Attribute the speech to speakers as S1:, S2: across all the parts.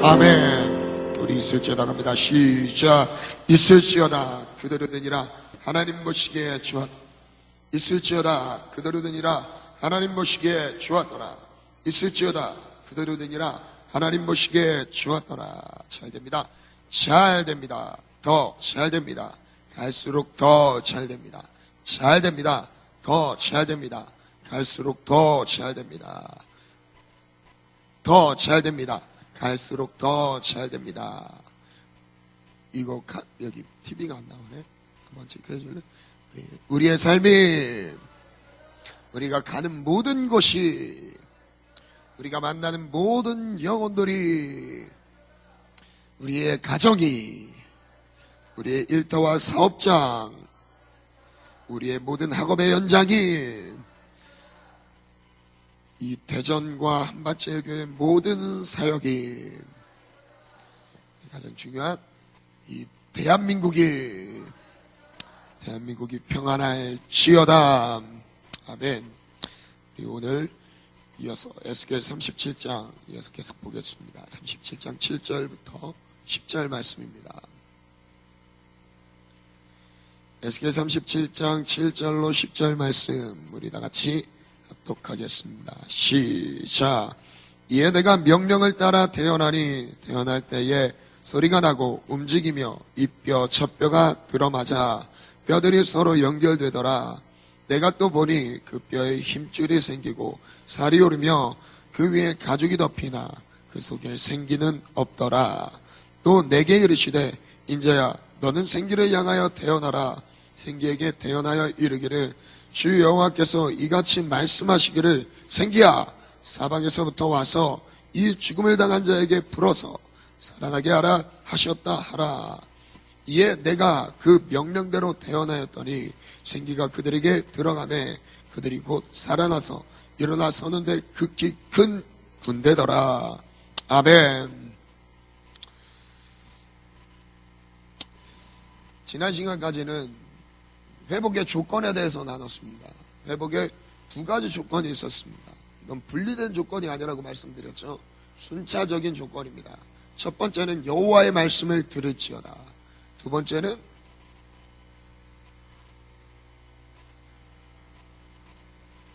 S1: 아멘. 우리 있을지어다 갑니다. 시작. 있을지어다 그대로 되니라 하나님 보시기에 주었. 있을지어다 그대로 되니라 하나님 보시기에 주었더라. 있을지어다 그대로 되니라 하나님 보시기에 주었더라. 잘 됩니다. 잘 됩니다. 더 잘 됩니다. 갈수록 더 잘 됩니다. 잘 됩니다. 더 잘 됩니다. 갈수록 더 잘 됩니다. 더 잘 됩니다. 갈수록 더 잘 됩니다. 이거 여기 TV가 안 나오네. 한번 체크해 줄래? 우리의 삶이, 우리가 가는 모든 곳이, 우리가 만나는 모든 영혼들이, 우리의 가정이, 우리의 일터와 사업장, 우리의 모든 학업의 현장이, 이 대전과 한밭제일교회 모든 사역이, 가장 중요한 이 대한민국이 평안할지어다. 아멘. 우리 오늘 이어서 에스겔 37장 이어서 계속 보겠습니다. 37장 7절부터 10절 말씀입니다. 에스겔 37장 7절로 10절 말씀 우리 다 같이 합독하겠습니다. 시작. 이에 내가 명령을 따라 태어나니 태어날 때에 소리가 나고 움직이며 이 뼈 저 뼈가 들어맞아 뼈들이 서로 연결되더라. 내가 또 보니 그 뼈에 힘줄이 생기고 살이 오르며 그 위에 가죽이 덮이나 그 속에 생기는 없더라. 또 내게 이르시되 인자야 너는 생기를 향하여 태어나라. 생기에게 태어나여 이르기를 주 여호와께서 이같이 말씀하시기를 생기야 사방에서부터 와서 이 죽음을 당한 자에게 불어서 살아나게 하라 하셨다 하라. 이에 내가 그 명령대로 태어나였더니 생기가 그들에게 들어가매 그들이 곧 살아나서 일어나 서는데 극히 큰 군대더라. 아멘. 지난 시간까지는 회복의 조건에 대해서 나눴습니다. 회복에 두 가지 조건이 있었습니다. 이건 분리된 조건이 아니라고 말씀드렸죠. 순차적인 조건입니다. 첫 번째는 여호와의 말씀을 들을지어다. 두 번째는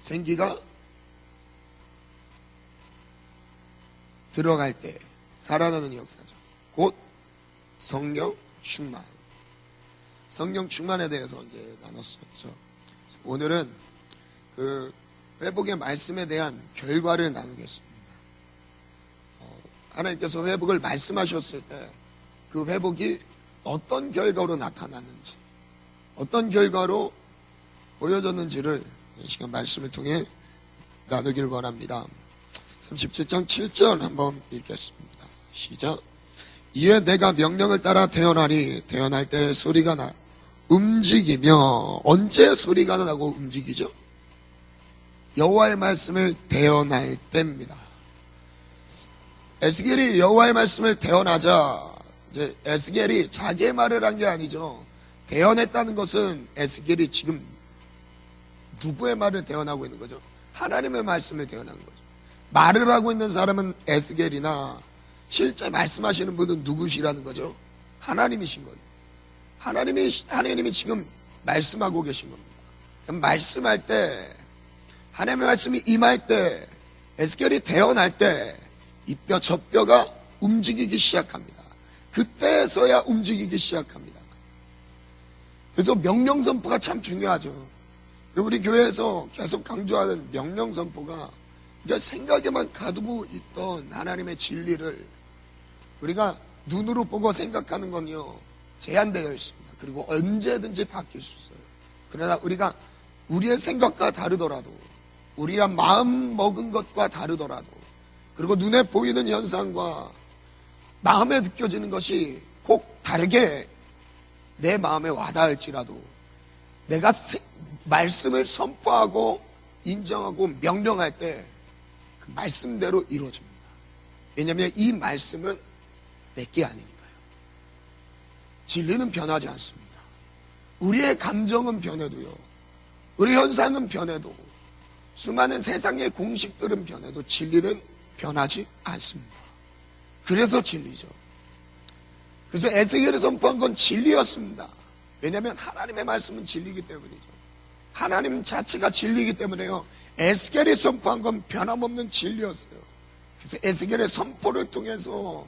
S1: 생기가 들어갈 때 살아나는 역사죠. 곧 성령 충만. 성령 충만에 대해서 이제 나눴었죠. 오늘은 그 회복의 말씀에 대한 결과를 나누겠습니다. 하나님께서 회복을 말씀하셨을 때 그 회복이 어떤 결과로 나타났는지, 어떤 결과로 보여졌는지를 이 시간 말씀을 통해 나누길 원합니다. 37장 7절 한번 읽겠습니다. 시작. 이에 내가 명령을 따라 태어나니 태어날 때 소리가 나 움직이며. 언제 소리가 나고 움직이죠? 여호와의 말씀을 태어날 때입니다. 에스겔이 여호와의 말씀을 태어나자 이제 에스겔이 자기의 말을 한 게 아니죠. 태어냈다는 것은 에스겔이 지금 누구의 말을 태어나고 있는 거죠? 하나님의 말씀을 태어나는 거죠. 말을 하고 있는 사람은 에스겔이나 실제 말씀하시는 분은 누구시라는 거죠? 하나님이신 거죠. 하나님이 지금 말씀하고 계신 겁니다. 말씀할 때, 하나님의 말씀이 임할 때, 에스겔이 태어날 때, 이 뼈, 저 뼈가 움직이기 시작합니다. 그때서야 움직이기 시작합니다. 그래서 명령 선포가 참 중요하죠. 우리 교회에서 계속 강조하는 명령 선포가 그러니까 생각에만 가두고 있던 하나님의 진리를 우리가 눈으로 보고 생각하는 건요 제한되어 있습니다. 그리고 언제든지 바뀔 수 있어요. 그러나 우리가 우리의 생각과 다르더라도 우리가 마음 먹은 것과 다르더라도 그리고 눈에 보이는 현상과 마음에 느껴지는 것이 꼭 다르게 내 마음에 와닿을지라도 내가 말씀을 선포하고 인정하고 명령할 때 그 말씀대로 이루어집니다. 왜냐하면 이 말씀은 내게 아니니까요. 진리는 변하지 않습니다. 우리의 감정은 변해도요, 우리 현상은 변해도, 수많은 세상의 공식들은 변해도 진리는 변하지 않습니다. 그래서 진리죠. 그래서 에스겔이 선포한 건 진리였습니다. 왜냐하면 하나님의 말씀은 진리이기 때문이죠. 하나님 자체가 진리이기 때문에요. 에스겔이 선포한 건 변함없는 진리였어요. 그래서 에스겔의 선포를 통해서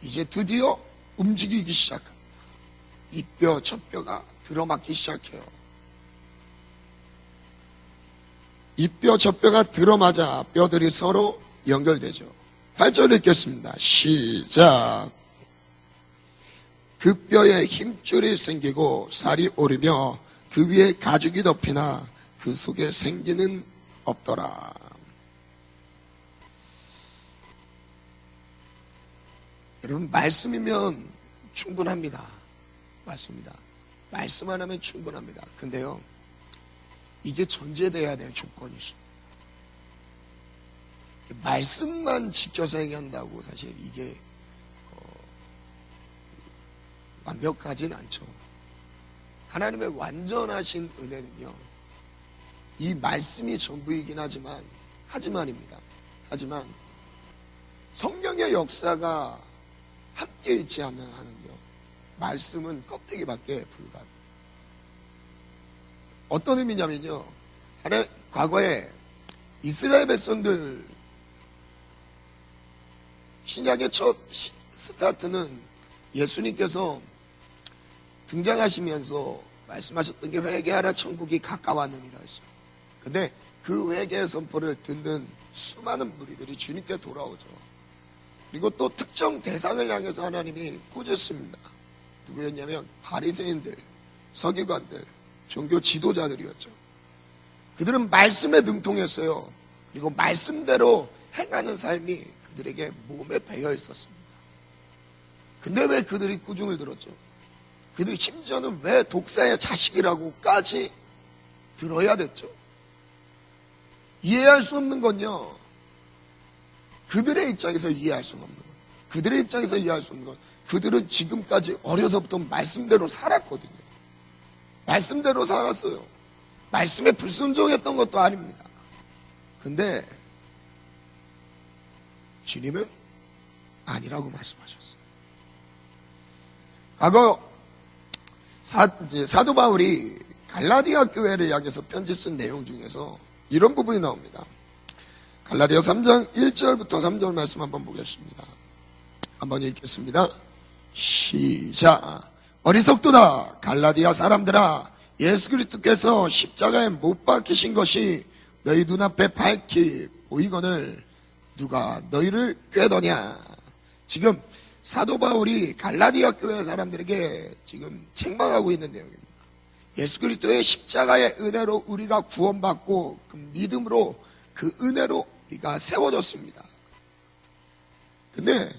S1: 이제 드디어 움직이기 시작합니다. 이 뼈 저 뼈가 들어맞기 시작해요. 이 뼈 저 뼈가 들어맞아 뼈들이 서로 연결되죠. 8절 읽겠습니다. 시작. 그 뼈에 힘줄이 생기고 살이 오르며 그 위에 가죽이 덮이나 그 속에 생기는 없더라. 여러분, 말씀이면 충분합니다. 맞습니다. 말씀만 하면 충분합니다. 근데요, 이게 전제돼야 될 조건이 있습니다. 말씀만 지켜서 얘기한다고 사실 이게 완벽하진 않죠. 하나님의 완전하신 은혜는요, 이 말씀이 전부이긴 하지만입니다. 하지만 성령의 역사가 함께 있지 않는 한은요, 말씀은 껍데기밖에 불가합니다. 어떤 의미냐면요, 과거에 이스라엘 백성들 신약의 첫 스타트는 예수님께서 등장하시면서 말씀하셨던 게 회개하라 천국이 가까웠느니라 했어요. 근데 그 회개의 선포를 듣는 수많은 무리들이 주님께 돌아오죠. 그리고 또 특정 대상을 향해서 하나님이 꾸짖습니다. 누구였냐면 바리새인들, 서기관들, 종교 지도자들이었죠. 그들은 말씀에 능통했어요. 그리고 말씀대로 행하는 삶이 그들에게 몸에 배어 있었습니다. 근데 왜 그들이 꾸중을 들었죠? 그들이 심지어는 왜 독사의 자식이라고까지 들어야 됐죠? 이해할 수 없는 건요, 그들의 입장에서 이해할 수가 없는 것. 그들의 입장에서 이해할 수 없는 것. 그들은 지금까지 어려서부터 말씀대로 살았거든요. 말씀대로 살았어요. 말씀에 불순종했던 것도 아닙니다. 근데 주님은 아니라고 말씀하셨어요. 과거 사도 바울이 갈라디아 교회를 향해서 편지 쓴 내용 중에서 이런 부분이 나옵니다. 갈라디아 3장 1절부터 3절 말씀 한번 보겠습니다. 한번 읽겠습니다. 시작. 어리석도다 갈라디아 사람들아, 예수 그리스도께서 십자가에 못 박히신 것이 너희 눈앞에 밝히 보이거늘 누가 너희를 꾀더냐. 지금 사도 바울이 갈라디아 교회 사람들에게 지금 책망하고 있는 내용입니다. 예수 그리스도의 십자가의 은혜로 우리가 구원받고 그 믿음으로 그 은혜로 우리가 세워졌습니다. 근데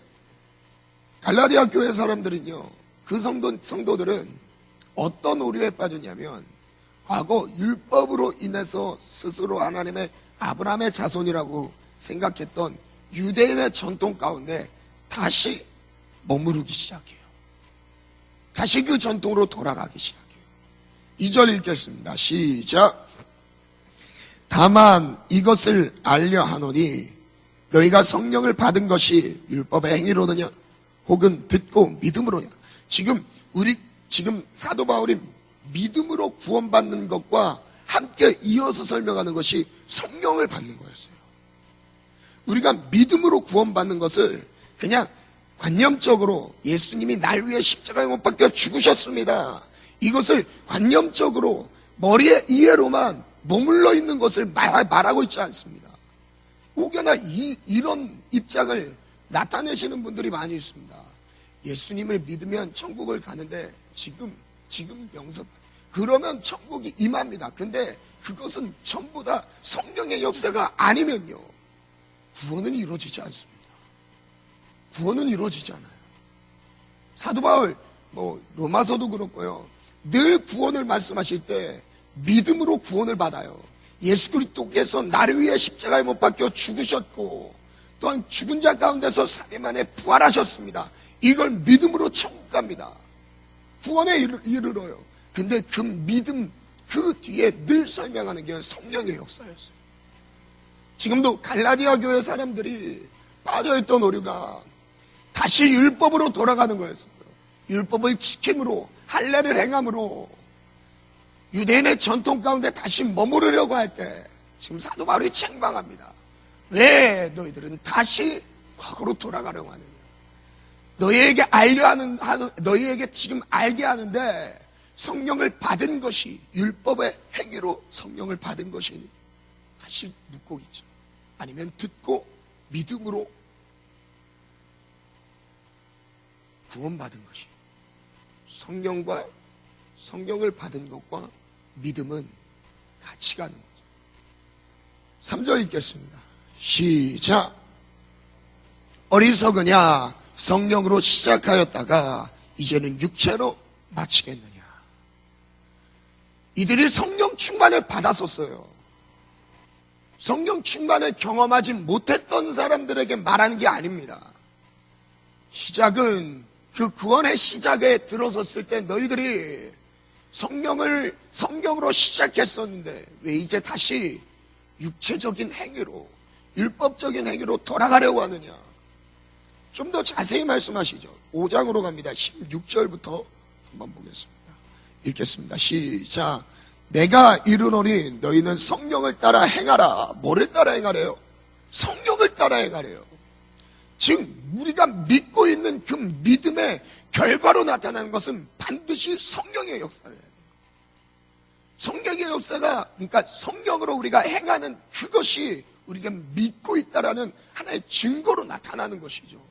S1: 갈라디아 교회 사람들은요, 그 성도들은 어떤 오류에 빠졌냐면 과거 율법으로 인해서 스스로 하나님의 아브라함의 자손이라고 생각했던 유대인의 전통 가운데 다시 머무르기 시작해요. 다시 그 전통으로 돌아가기 시작해요. 2절 읽겠습니다. 시작. 다만 이것을 알려 하노니 너희가 성령을 받은 것이 율법의 행위로느냐 혹은 듣고 믿음으로냐. 지금 사도 바울이 믿음으로 구원받는 것과 함께 이어서 설명하는 것이 성령을 받는 거였어요. 우리가 믿음으로 구원받는 것을 그냥 관념적으로 예수님이 날 위해 십자가에 못 박혀 죽으셨습니다, 이것을 관념적으로 머리의 이해로만 머물러 있는 것을 말하고 있지 않습니다. 혹여나 이런 입장을 나타내시는 분들이 많이 있습니다. 예수님을 믿으면 천국을 가는데 지금 영접 그러면 천국이 임합니다. 근데 그것은 전부 다 성령의 역사가 아니면요, 구원은 이루어지지 않습니다. 구원은 이루어지지 않아요. 사도 바울 로마서도 그렇고요, 늘 구원을 말씀하실 때 믿음으로 구원을 받아요. 예수 그리스도께서 나를 위해 십자가에 못 박혀 죽으셨고 또한 죽은 자 가운데서 3일 만에 부활하셨습니다. 이걸 믿음으로 천국 갑니다. 구원에 이르러요. 근데 그 믿음 그 뒤에 늘 설명하는 게 성령의 역사였어요. 지금도 갈라디아 교회 사람들이 빠져있던 오류가 다시 율법으로 돌아가는 거였어요. 율법을 지킴으로, 할례를 행함으로 유대인의 전통 가운데 다시 머무르려고 할 때 지금 사도 바울이 책망합니다. 왜 너희들은 다시 과거로 돌아가려고 하느냐? 너희에게 지금 알게 하는데 성령을 받은 것이 율법의 행위로 성령을 받은 것이니 다시 묻고 있죠. 아니면 듣고 믿음으로 구원받은 것이, 성령을 받은 것과 믿음은 같이 가는 거죠. 3절 읽겠습니다. 시작. 어리석으냐? 성령으로 시작하였다가 이제는 육체로 마치겠느냐? 이들이 성령 충만을 받았었어요. 성령 충만을 경험하지 못했던 사람들에게 말하는 게 아닙니다. 시작은 그 구원의 시작에 들어섰을 때 너희들이 성령으로 시작했었는데 왜 이제 다시 육체적인 행위로, 율법적인 행위로 돌아가려고 하느냐? 좀 더 자세히 말씀하시죠. 5장으로 갑니다. 16절부터 한번 보겠습니다. 읽겠습니다. 시작. 내가 이르노니 너희는 성령을 따라 행하라. 뭐를 따라 행하래요? 성령을 따라 행하래요. 즉 우리가 믿고 있는 그 믿음의 결과로 나타나는 것은 반드시 성령의 역사예요. 성령의 역사가, 그러니까 성령으로 우리가 행하는 그것이 우리가 믿고 있다라는 하나의 증거로 나타나는 것이죠.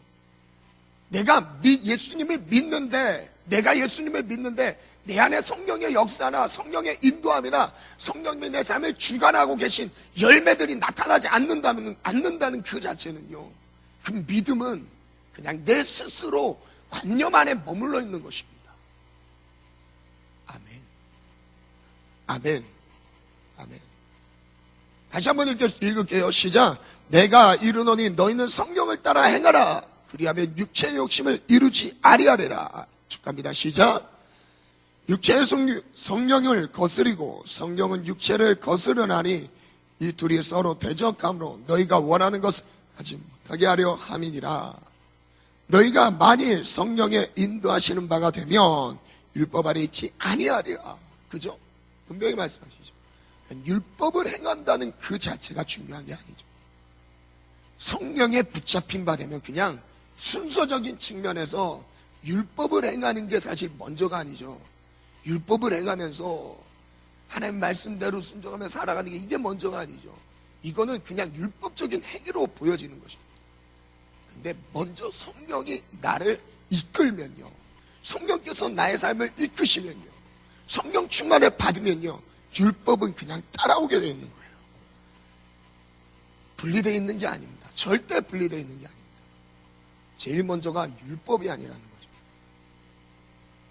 S1: 내가 예수님을 믿는데 내 안에 성령의 역사나 성령의 인도함이나 성령이 내 삶을 주관하고 계신 열매들이 나타나지 않는다는 그 자체는요, 그 믿음은 그냥 내 스스로 관념 안에 머물러 있는 것입니다. 아멘. 아멘. 아멘. 다시 한번 읽을게요. 시작. 내가 이르노니 너희는 성령을 따라 행하라. 그리하면 육체의 욕심을 이루지 아니하리라. 축하합니다. 시작. 육체의 성령을 거스리고 성령은 육체를 거스르나니 이 둘이 서로 대적함으로 너희가 원하는 것을 하지 못하게 하려 함이니라. 너희가 만일 성령의 인도하시는 바가 되면 율법 아래 있지 아니하리라. 그죠? 분명히 말씀하시죠. 율법을 행한다는 그 자체가 중요한 게 아니죠. 성령에 붙잡힌 바 되면 그냥 순서적인 측면에서 율법을 행하는 게 사실 먼저가 아니죠. 율법을 행하면서 하나님 말씀대로 순종하며 살아가는 게 이게 먼저가 아니죠. 이거는 그냥 율법적인 행위로 보여지는 것입니다. 근데 먼저 성령이 나를 이끌면요, 성령께서 나의 삶을 이끄시면요, 성령 충만을 받으면요, 율법은 그냥 따라오게 되어 있는 거예요. 분리되어 있는 게 아닙니다. 절대 분리되어 있는 게 아닙니다. 제일 먼저가 율법이 아니라는 거죠.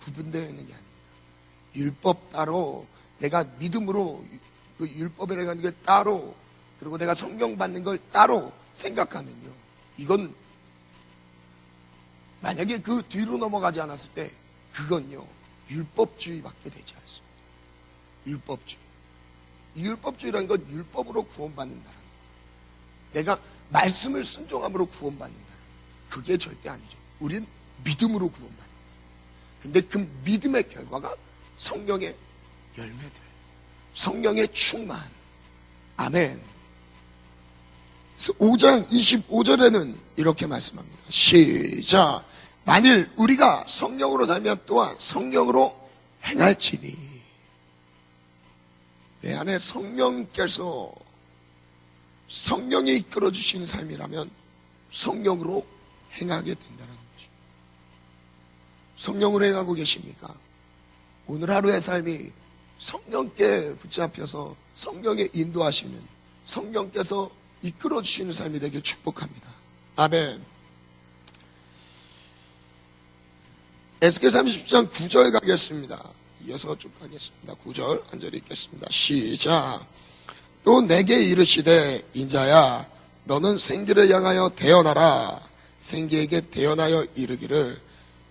S1: 구분되어 있는 게 아닙니다. 율법 따로, 내가 믿음으로 그 율법이라는 하는 게 따로, 그리고 내가 성령 받는 걸 따로 생각하면요, 이건 만약에 그 뒤로 넘어가지 않았을 때 그건요, 율법주의밖에 되지 않습니다. 율법주의. 율법주의라는 건 율법으로 구원받는다는 거예요. 내가 말씀을 순종함으로 구원받는다는 거예요. 그게 절대 아니죠. 우린 믿음으로 구원받는 거예요. 근데 그 믿음의 결과가 성령의 열매들, 성령의 충만. 아멘. 5장 25절에는 이렇게 말씀합니다. 시작. 만일 우리가 성령으로 살면 또한 성령으로 행할지니. 내 안에 성령께서, 성령이 이끌어주시는 삶이라면 성령으로 행하게 된다는 거죠. 성령으로 행하고 계십니까? 오늘 하루의 삶이 성령께 붙잡혀서 성령의 인도하시는, 성령께서 이끌어주시는 삶이 되길 축복합니다. 아멘. 에스겔 30장 9절 가겠습니다. 이어서 쭉 가겠습니다. 9절 한 절 읽겠습니다. 시작. 또 내게 이르시되 인자야 너는 생기를 향하여 대언하라. 생기에게 대언하여 이르기를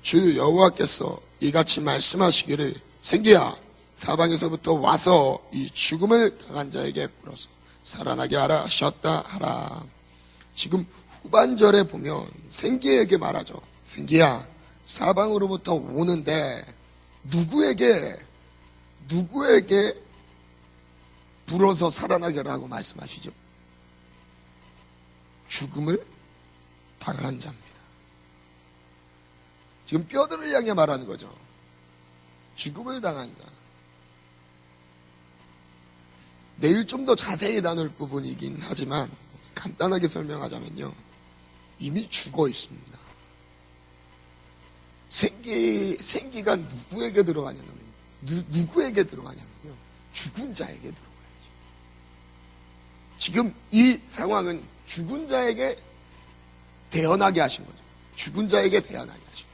S1: 주 여호와께서 이같이 말씀하시기를 생기야 사방에서부터 와서 이 죽음을 당한 자에게 불어서 살아나게 하라. 쉬었다 하라. 지금 후반절에 보면 생기에게 말하죠. 생기야, 사방으로부터 오는데 누구에게 불어서 살아나게라고 말씀하시죠? 죽음을 당한 자입니다. 지금 뼈들을 향해 말하는 거죠. 죽음을 당한 자. 내일 좀 더 자세히 나눌 부분이긴 하지만 간단하게 설명하자면요, 이미 죽어 있습니다. 생기가 누구에게 들어가냐면요, 죽은 자에게 들어가야죠. 지금 이 상황은 죽은 자에게 태어나게 하신 거죠. 죽은 자에게 태어나게 하신 거죠.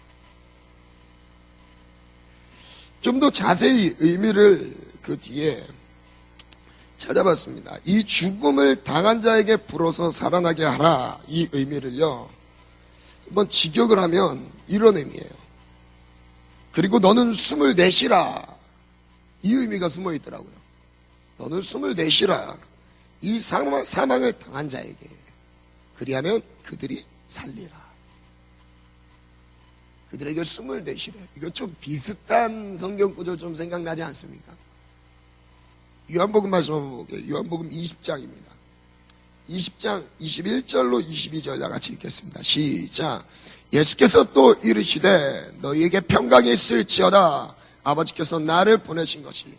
S1: 좀 더 자세히 의미를 그 뒤에 찾아봤습니다. 이 죽음을 당한 자에게 불어서 살아나게 하라, 이 의미를요, 한번 직역을 하면 이런 의미예요. 그리고 너는 숨을 내쉬라, 이 의미가 숨어 있더라고요. 너는 숨을 내쉬라, 이 사망을 당한 자에게. 그리하면 그들이 살리라. 그들에게 숨을 내쉬래. 이거 좀 비슷한 성경 구절 좀 생각나지 않습니까? 요한복음 말씀 한번 볼게요. 요한복음 20장입니다. 20장 21절로 22절 다 같이 읽겠습니다. 시작. 예수께서 또 이르시되 너희에게 평강이 있을지어다. 아버지께서 나를 보내신 것이.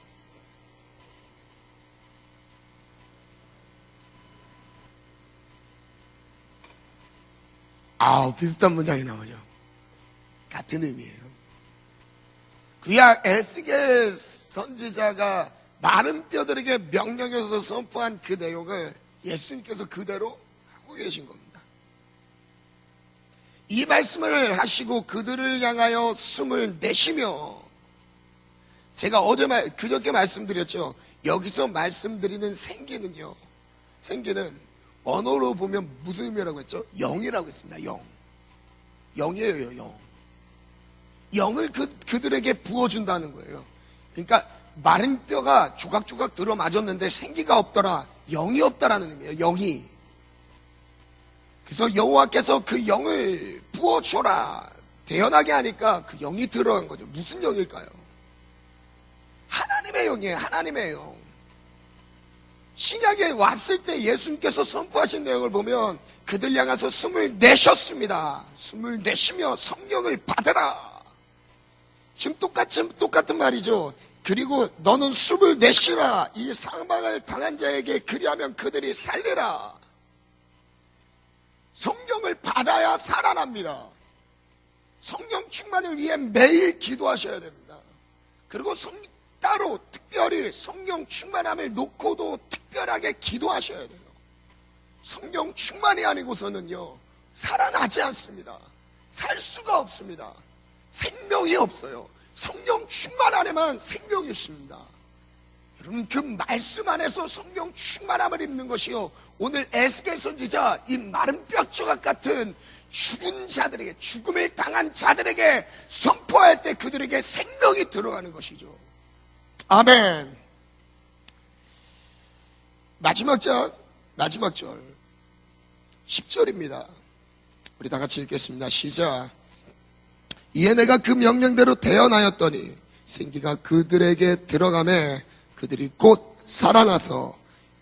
S1: 비슷한 문장이 나오죠. 같은 의미예요. 그야 에스겔 선지자가 많은 뼈들에게 명령해서 선포한 그 내용을 예수님께서 그대로 하고 계신 겁니다. 이 말씀을 하시고 그들을 향하여 숨을 내쉬며, 제가 그저께 말씀드렸죠. 여기서 말씀드리는 생기는요, 생기는 언어로 보면 무슨 의미라고 했죠? 영이라고 했습니다. 영이에요. 영을 그들에게 부어준다는 거예요. 그러니까 마른 뼈가 조각조각 들어맞았는데 생기가 없더라, 영이 없다라는 의미예요. 영이. 그래서 여호와께서 그 영을 부어줘라, 태어나게 하니까 그 영이 들어간 거죠. 무슨 영일까요? 하나님의 영이에요. 하나님의 영. 신약에 왔을 때 예수님께서 선포하신 내용을 보면 그들 향해서 숨을 내셨습니다. 숨을 내쉬며 성령을 받으라. 지금 똑같은 말이죠. 그리고 너는 숨을 내쉬라. 이 사망을 당한 자에게 그리하면 그들이 살리라. 성령을 받아야 살아납니다. 성령 충만을 위해 매일 기도하셔야 됩니다. 그리고 따로 특별히 성령 충만함을 놓고도 특별하게 기도하셔야 돼요. 성령 충만이 아니고서는요, 살아나지 않습니다. 살 수가 없습니다. 생명이 없어요. 성령 충만 안에만 생명이 있습니다. 여러분, 그 말씀 안에서 성령 충만함을 입는 것이요, 오늘 에스겔 선지자 이 마른 뼈조각 같은 죽은 자들에게, 죽음을 당한 자들에게 선포할 때 그들에게 생명이 들어가는 것이죠. 아멘. 마지막 절 10절입니다. 우리 다 같이 읽겠습니다. 시작. 이에 내가 그 명령대로 태어나였더니 생기가 그들에게 들어가매 그들이 곧 살아나서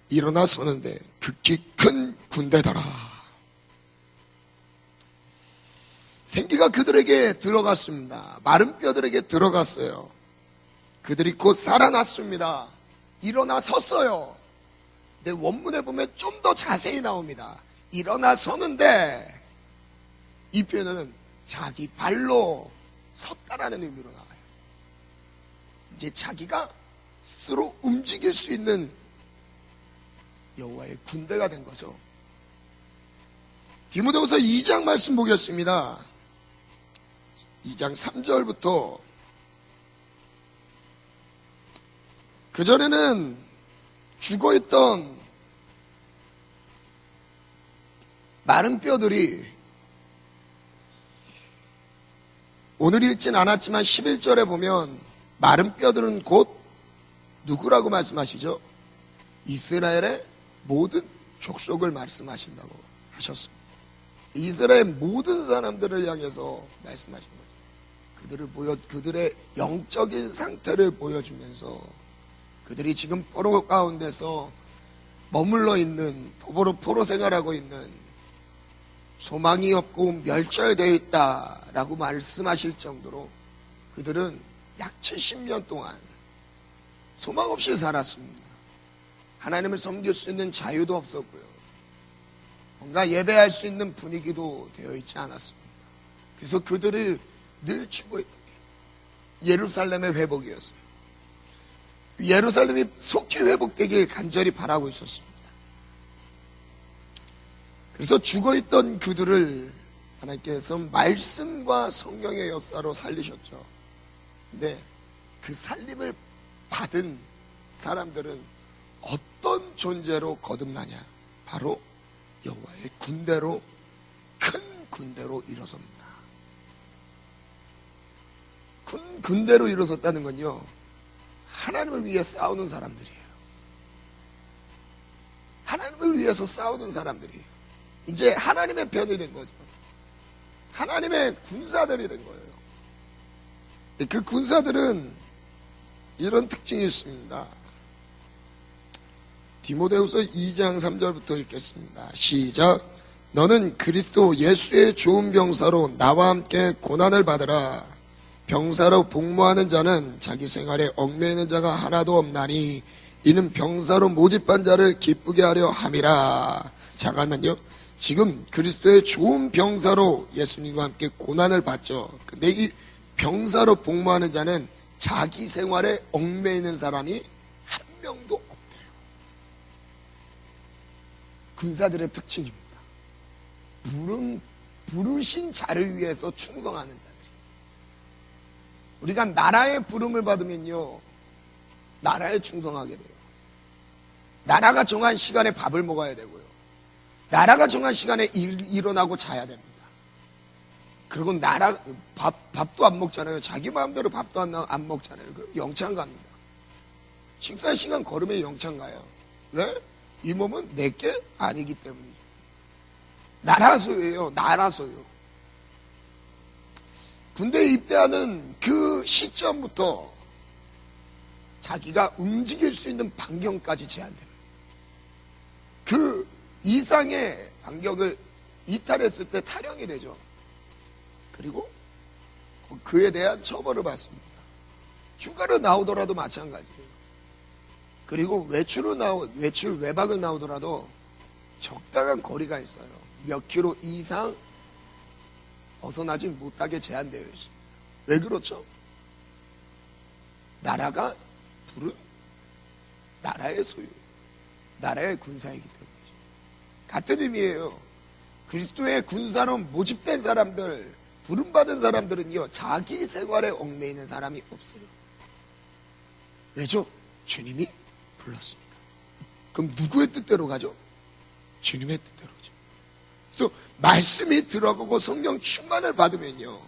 S1: 일어나 서는데 극히 큰 군대더라. 생기가 그들에게 들어갔습니다. 마른 뼈들에게 들어갔어요. 그들이 곧 살아났습니다. 일어나 섰어요. 근데 원문에 보면 좀 더 자세히 나옵니다. 일어나 서는데 이 표현은 자기 발로 섰다라는 의미로 나와요. 이제 자기가 스스로 움직일 수 있는 여호와의 군대가 된 거죠. 디모데후서 2장 말씀 보겠습니다. 2장 3절부터. 그전에는 죽어있던 마른 뼈들이, 오늘 읽진 않았지만 11절에 보면 마른 뼈들은 곧 누구라고 말씀하시죠? 이스라엘의 모든 족속을 말씀하신다고 하셨습니다. 이스라엘 모든 사람들을 향해서 말씀하신 거죠. 그들의 영적인 상태를 보여주면서 그들이 지금 포로 가운데서 머물러 있는, 포로 생활하고 있는, 소망이 없고 멸절되어 있다라고 말씀하실 정도로 그들은 약 70년 동안 소망 없이 살았습니다. 하나님을 섬길 수 있는 자유도 없었고요. 뭔가 예배할 수 있는 분위기도 되어 있지 않았습니다. 그래서 그들이 늘 추구했던 게 예루살렘의 회복이었어요. 예루살렘이 속히 회복되길 간절히 바라고 있었습니다. 그래서 죽어있던 그들을 하나님께서 말씀과 성령의 역사로 살리셨죠. 근데 그 살림을 받은 사람들은 어떤 존재로 거듭나냐? 바로 여호와의 군대로, 큰 군대로 일어섭니다. 큰 군대로 일어섰다는 건요, 하나님을 위해 싸우는 사람들이에요. 하나님을 위해서 싸우는 사람들이에요. 이제 하나님의 편이 된 거죠. 하나님의 군사들이 된 거예요. 그 군사들은 이런 특징이 있습니다. 디모데후서 2장 3절부터 읽겠습니다. 시작. 너는 그리스도 예수의 좋은 병사로 나와 함께 고난을 받으라. 병사로 복무하는 자는 자기 생활에 얽매이는 자가 하나도 없나니 이는 병사로 모집한 자를 기쁘게 하려 함이라. 잠깐만요. 지금 그리스도의 좋은 병사로 예수님과 함께 고난을 받죠. 근데 이 병사로 복무하는 자는 자기 생활에 얽매이는 사람이 한 명도 없대요. 군사들의 특징입니다. 부르신 자를 위해서 충성하는 자들이. 우리가 나라의 부름을 받으면요, 나라에 충성하게 돼요. 나라가 정한 시간에 밥을 먹어야 되고요. 나라가 정한 시간에 일어나고 자야 됩니다. 그리고 밥도 안 먹잖아요. 자기 마음대로 밥도 안 먹잖아요. 그럼 영창 갑니다. 식사 시간 걸으면 영창 가요. 왜? 이 몸은 내게 아니기 때문이죠. 나라 소유예요. 나라 소유. 군대에 입대하는 그 시점부터 자기가 움직일 수 있는 반경까지 제한됩니다. 그 이상의 반경을 이탈했을 때 탈영이 되죠. 그리고 그에 대한 처벌을 받습니다. 휴가를 나오더라도 마찬가지예요. 그리고 외박을 나오더라도 적당한 거리가 있어요. 몇 킬로 이상 벗어나지 못하게 제한되어 있습니다. 왜 그렇죠? 나라가 부른 나라의 소유, 나라의 군사이기 때문이죠. 같은 의미예요. 그리스도의 군사로 모집된 사람들, 부름받은 사람들은요, 자기 생활에 얽매이는 사람이 없어요. 왜죠? 주님이 불렀으니까. 그럼 누구의 뜻대로 가죠? 주님의 뜻대로죠. 그래서 말씀이 들어가고 성령 충만을 받으면요,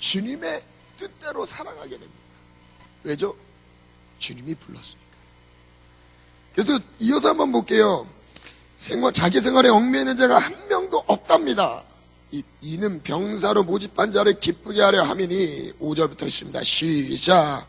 S1: 주님의 뜻대로 살아가게 됩니다. 왜죠? 주님이 불렀으니까. 그래서 이어서 한번 볼게요. 자기 생활에 얽매이는 자가 한 명도 없답니다. 이는 병사로 모집한 자를 기쁘게 하려 함이니 5절부터 있습니다. 시작.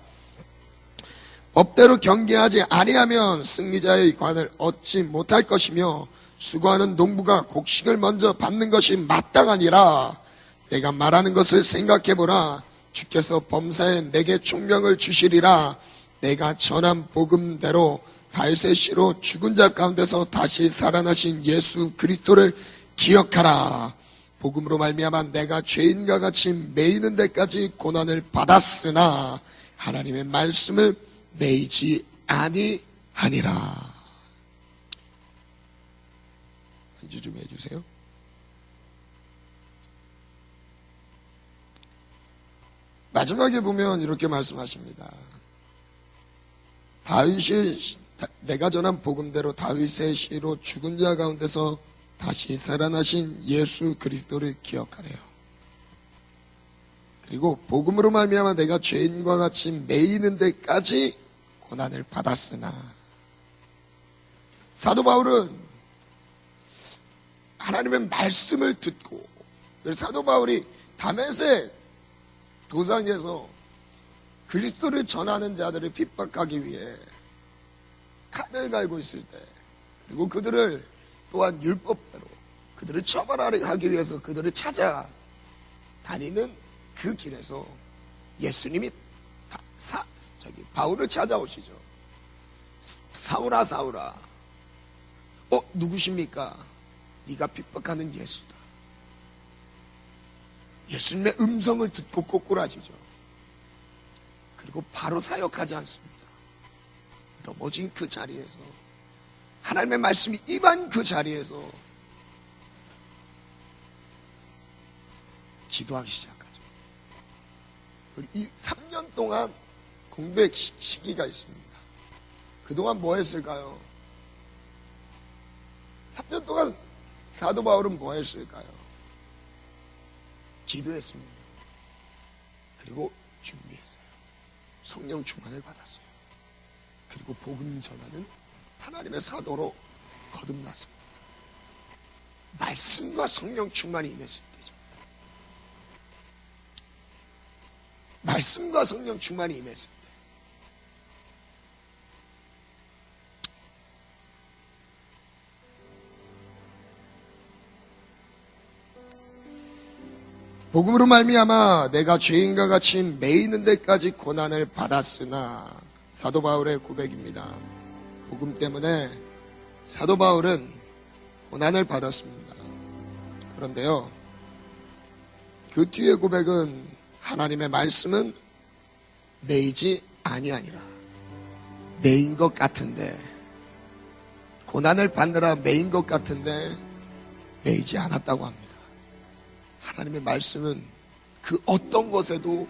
S1: 법대로 경계하지 아니하면 승리자의 관을 얻지 못할 것이며 수고하는 농부가 곡식을 먼저 받는 것이 마땅하니라. 내가 말하는 것을 생각해보라. 주께서 범사에 내게 총명을 주시리라. 내가 전한 복음대로 다윗의 씨로 죽은 자 가운데서 다시 살아나신 예수 그리스도를 기억하라. 복음으로 말미암아 내가 죄인과 같이 매이는 데까지 고난을 받았으나 하나님의 말씀을 매이지 아니하니라. 한주 좀 해주세요. 마지막에 보면 이렇게 말씀하십니다. 내가 전한 복음대로 다윗의 씨로 죽은 자 가운데서 다시 살아나신 예수 그리스도를 기억하래요. 그리고 복음으로 말미암아 내가 죄인과 같이 매이는 데까지 고난을 받았으나, 사도 바울은 하나님의 말씀을 듣고, 사도 바울이 다메섹 도상에서 그리스도를 전하는 자들을 핍박하기 위해 칼을 갈고 있을 때, 그리고 그들을 또한 율법대로 그들을 처벌하기 위해서 그들을 찾아 다니는 그 길에서 예수님이 바울을 찾아오시죠. 사울아 사울아, 누구십니까? 네가 핍박하는 예수다. 예수님의 음성을 듣고 꼬꾸라지죠. 그리고 바로 사역하지 않습니다. 넘어진 그 자리에서, 하나님의 말씀이 임한 그 자리에서 기도하기 시작하죠. 이 3년 동안 공백 시기가 있습니다. 그동안 뭐 했을까요? 3년 동안 사도 바울은 뭐 했을까요? 기도했습니다. 그리고 준비했어요. 성령 충만을 받았어요. 그리고 복음 전하는 하나님의 사도로 거듭났습니다. 말씀과 성령 충만이 임했을 때죠. 말씀과 성령 충만이 임했을 때, 복음으로 말미암아 내가 죄인과 같이 매이는 데까지 고난을 받았으나, 사도 바울의 고백입니다. 복음 때문에 사도 바울은 고난을 받았습니다. 그런데요, 그 뒤의 고백은 하나님의 말씀은 매이지 아니하니라. 매인 것 같은데, 고난을 받느라 매인 것 같은데 매이지 않았다고 합니다. 하나님의 말씀은 그 어떤 것에도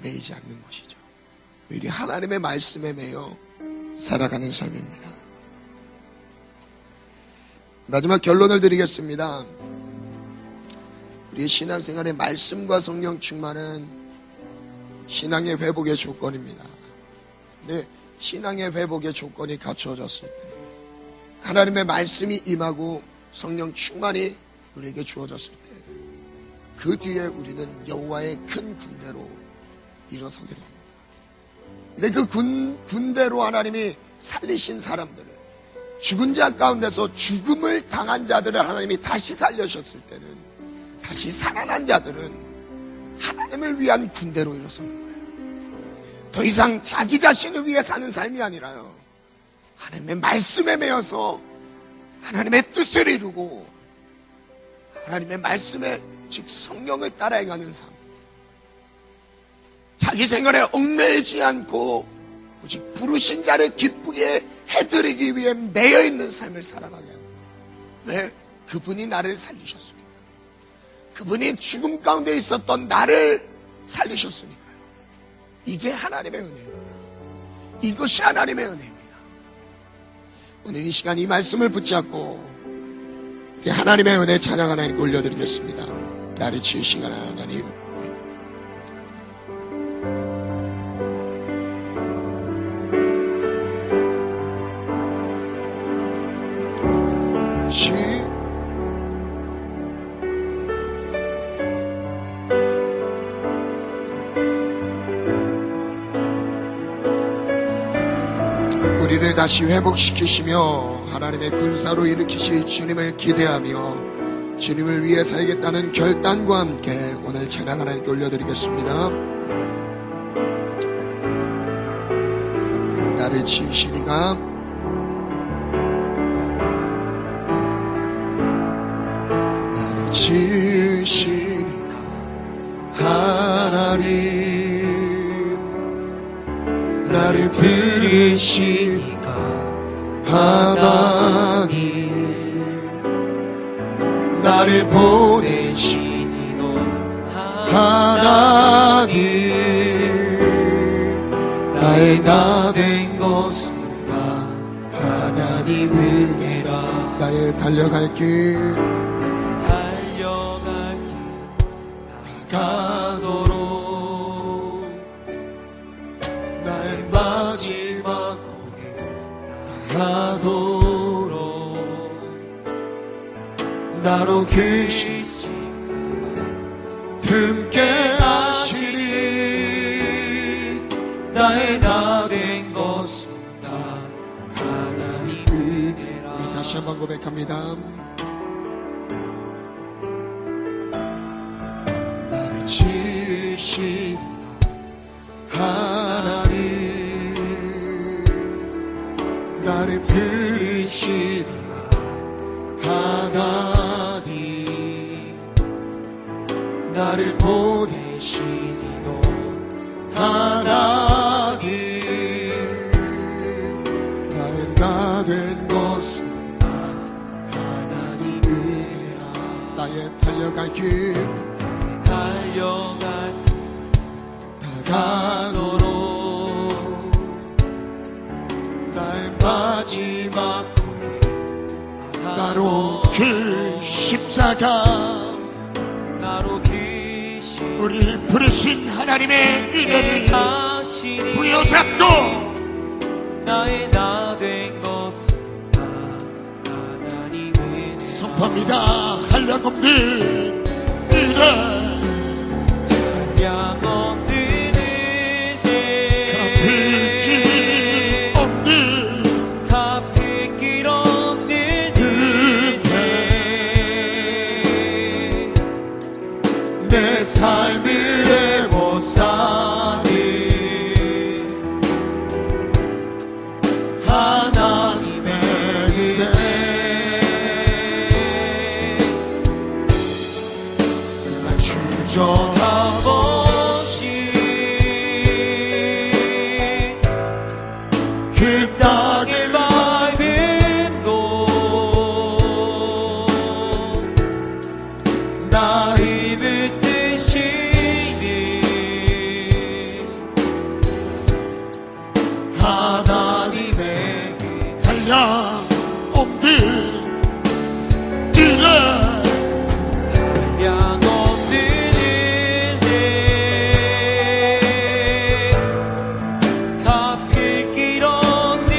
S1: 매이지 않는 것이죠. 오히려 하나님의 말씀에 매여 살아가는 삶입니다. 마지막 결론을 드리겠습니다. 우리의 신앙생활의 말씀과 성령 충만은 신앙의 회복의 조건입니다. 근데 신앙의 회복의 조건이 갖추어졌을 때, 하나님의 말씀이 임하고 성령 충만이 우리에게 주어졌을 때, 그 뒤에 우리는 여호와의 큰 군대로 일어서게 됩니다. 근데 그 군대로 하나님이 살리신 사람들을, 죽은 자 가운데서 죽음을 당한 자들을 하나님이 다시 살려셨을 때는, 다시 살아난 자들은 하나님을 위한 군대로 일어서는 거예요. 더 이상 자기 자신을 위해 사는 삶이 아니라요, 하나님의 말씀에 매여서 하나님의 뜻을 이루고 하나님의 말씀에, 즉 성령을 따라 행하는 삶, 자기 생활에 얽매이지 않고 오직 부르신 자를 기쁘게 해드리기 위해 매여있는 삶을 살아가게 합니다. 왜? 그분이 나를 살리셨으니까. 그분이 죽음 가운데 있었던 나를 살리셨으니까요. 이게 하나님의 은혜입니다. 이것이 하나님의 은혜입니다. 오늘 이 시간 이 말씀을 붙잡고 하나님의 은혜 찬양 하나님께 올려드리겠습니다. 나를 지으신 하나님, 우리를 다시 회복시키시며 하나님의 군사로 일으키실 주님을 기대하며 주님을 위해 살겠다는 결단과 함께 오늘 찬양 하나님께 올려드리겠습니다. 나를 지으시니가 나를 지으시니가 하나님, 나를 부르시니가 하나님, 나를 보내시니도 하나님, 나의 나 된 것은 다 하나님 은혜라. 나의 달려갈 길 나가도록, 나의 마지막 고개 나가도록, 바로 그 십자가 함께 하시니 나의 나 된 것은 다 하나님 은혜라. 다시 한번 고백합니다. 나를 지으신 하나님, 나를 부르신 하나님, 나를 보내신 이도 하나님, 나의 나 된 것은 다 하나님 은혜라. 나의 달려갈 길 다가도록 나의 마지막 나로 그 십자가, 나로 우리 부르신 하나님의 은혜를 부여잡고 나의 나 된 것은 다 하나님의 선포합니다. 한량 없는 은혜, 한량 없는 은혜, 갚을 길 없는, 갚을 길 없는 은혜, 내 삶을 못 사니 하나님의 은혜, 나 주저하고신 그 땅을 밟음도 나의 하나님의 한량 없는 은혜, 한량 없는 은혜, 갚을 길 없는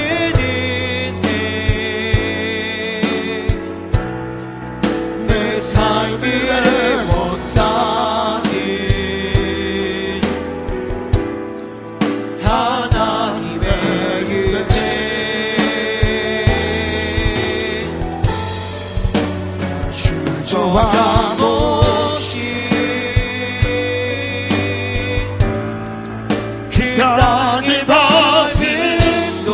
S1: 은혜, 내 삶을 못 사니 하나님의 주저하고신 그 땅을 밟음도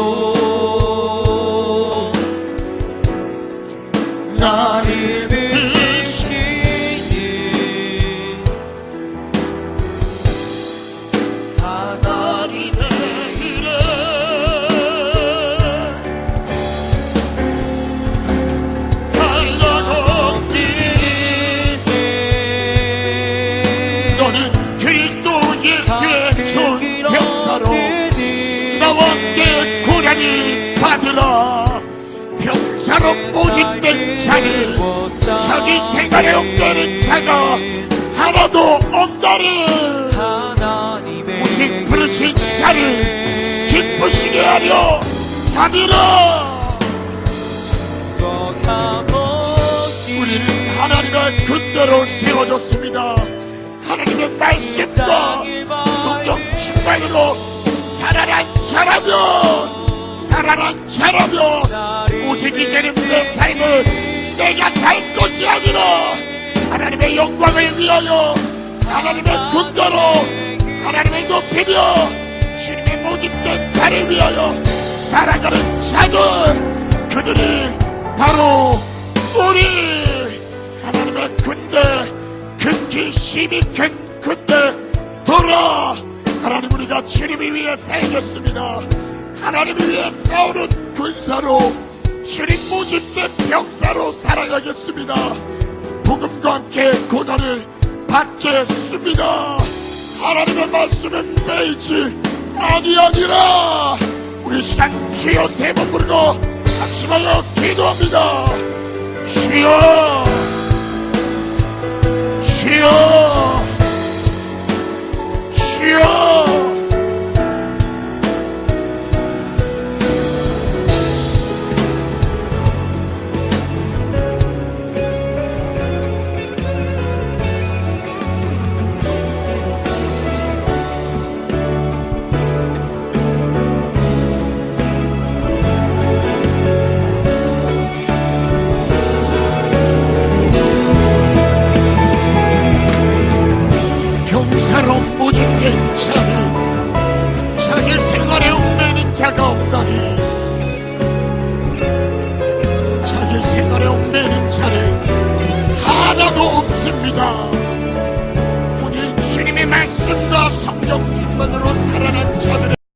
S1: 나를 부르시니 하나님의 은혜, 나와 함께 고난을 받으라. 병사로 모집된 자를, 자기 생활에 옮겨는 자가 하나도 없다를, 오직 부르신 자를 기쁘시게 하려 함이라. 우리는 하나님의 군대로 세워졌습니다. 하나님의 말씀과 성령 충만으로 살아난 자라면 오직 이제는 내 삶을 내가 살 것이 아니라 하나님의 영광을 위하여 하나님의 군대로 하나님의 높이며 주님의 모집된 자를 위하여 살아가는 자들, 그들이 바로 우리 하나님의 군대, 극히 힘이 큰 군대 돌아. 하나님, 우리가 주님을 위해 살겠습니다. 하나님을 위해 싸우는 군사로, 주님 모집된 병사로 살아가겠습니다. 복음과 함께 고난을 받겠습니다. 하나님의 말씀은 매이지 아니하니라. 우리 시간 주여 세 번 부르고 합심하여 기도합니다. 주여, 주여, 주여.
S2: 차가워